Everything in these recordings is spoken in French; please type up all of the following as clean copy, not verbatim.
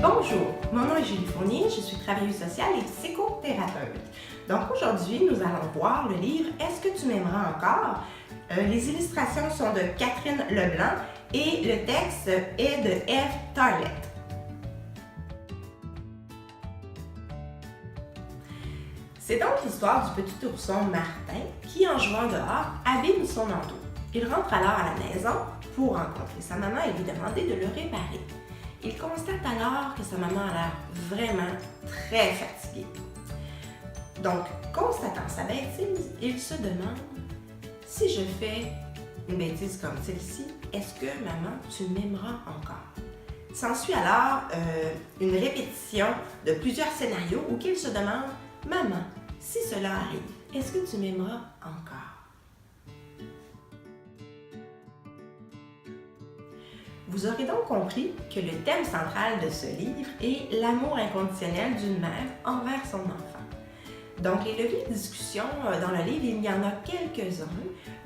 Bonjour, mon nom est Julie Fournier, je suis travailleuse sociale et psychothérapeute. Donc aujourd'hui, nous allons voir le livre « Est-ce que tu m'aimeras encore ?» Les illustrations sont de Catherine Leblanc et le texte est de Eve Tarlett. C'est donc l'histoire du petit ourson Martin qui, en jouant dehors, abîme son manteau. Il rentre alors à la maison pour rencontrer sa maman et lui demander de le réparer. Il constate alors que sa maman a l'air vraiment très fatiguée. Donc, constatant sa bêtise, il se demande « Si je fais une bêtise comme celle-ci, est-ce que maman, tu m'aimeras encore? » S'ensuit alors une répétition de plusieurs scénarios où il se demande « Maman, si cela arrive, est-ce que tu m'aimeras encore? » Vous aurez donc compris que le thème central de ce livre est l'amour inconditionnel d'une mère envers son enfant. Donc, les leviers de discussion dans le livre, il y en a quelques-uns.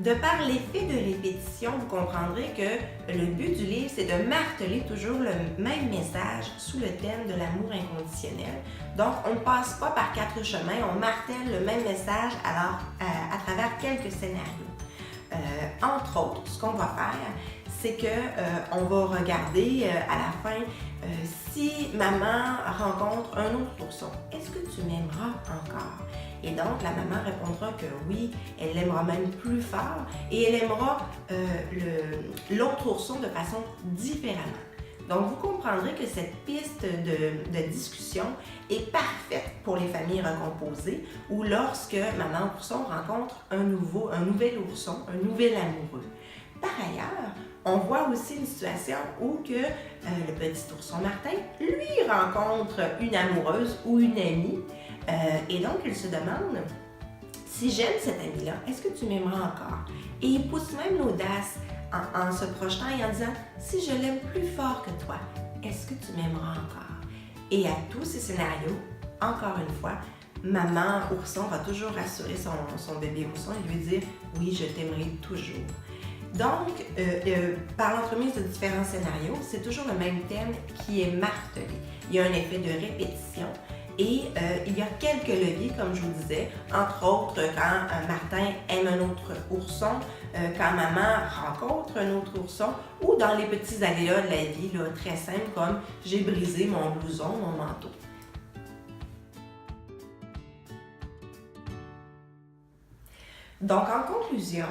De par l'effet de répétition, vous comprendrez que le but du livre, c'est de marteler toujours le même message sous le thème de l'amour inconditionnel. Donc, on ne passe pas par quatre chemins, on martèle le même message alors, à travers quelques scénarios. Entre autres, ce qu'on va faire, c'est qu'on va regarder à la fin si maman rencontre un autre ourson. Est-ce que tu m'aimeras encore? Et donc, la maman répondra que oui, elle l'aimera même plus fort et elle aimera l'autre ourson de façon différemment. Donc, vous comprendrez que cette piste de discussion est parfaite pour les familles recomposées ou lorsque maman ourson rencontre un nouvel ourson, un nouvel amoureux. Par ailleurs, on voit aussi une situation où que, le petit ourson Martin, lui, rencontre une amoureuse ou une amie et donc il se demande « Si j'aime cette amie-là, est-ce que tu m'aimeras encore? » Et il pousse même l'audace en se projetant et en disant « Si je l'aime plus fort que toi, est-ce que tu m'aimeras encore? » Et à tous ces scénarios, encore une fois, maman ourson va toujours rassurer son bébé ourson et lui dire « Oui, je t'aimerai toujours. » Donc, par l'entremise de différents scénarios, c'est toujours le même thème qui est martelé. Il y a un effet de répétition et il y a quelques leviers, comme je vous disais, entre autres quand Martin aime un autre ourson, quand maman rencontre un autre ourson ou dans les petits aléas de la vie, là, très simples comme « j'ai brisé mon blouson, mon manteau ». Donc, en conclusion,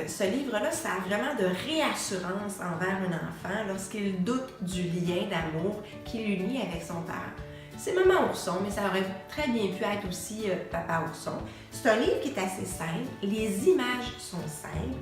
ce livre-là sert vraiment de réassurance envers un enfant lorsqu'il doute du lien d'amour qui l'unit avec son père. C'est maman ourson, mais ça aurait très bien pu être aussi papa ourson. C'est un livre qui est assez simple, les images sont simples,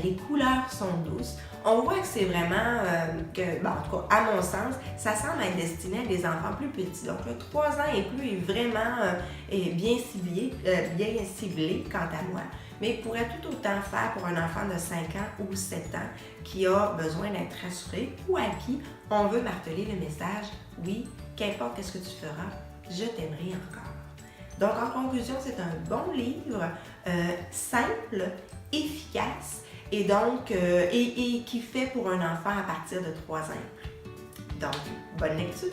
les couleurs sont douces. On voit que c'est vraiment, en tout cas, à mon sens, ça semble être destiné à des enfants plus petits. Donc, le 3 ans et plus est vraiment bien ciblé, quant à moi. Mais il pourrait tout autant faire pour un enfant de 5 ans ou 7 ans qui a besoin d'être rassuré ou à qui on veut marteler le message « Oui, qu'importe ce que tu feras, je t'aimerai encore. » Donc, en conclusion, c'est un bon livre, simple, efficace et donc et qui fait pour un enfant à partir de 3 ans et plus. Donc, bonne lecture!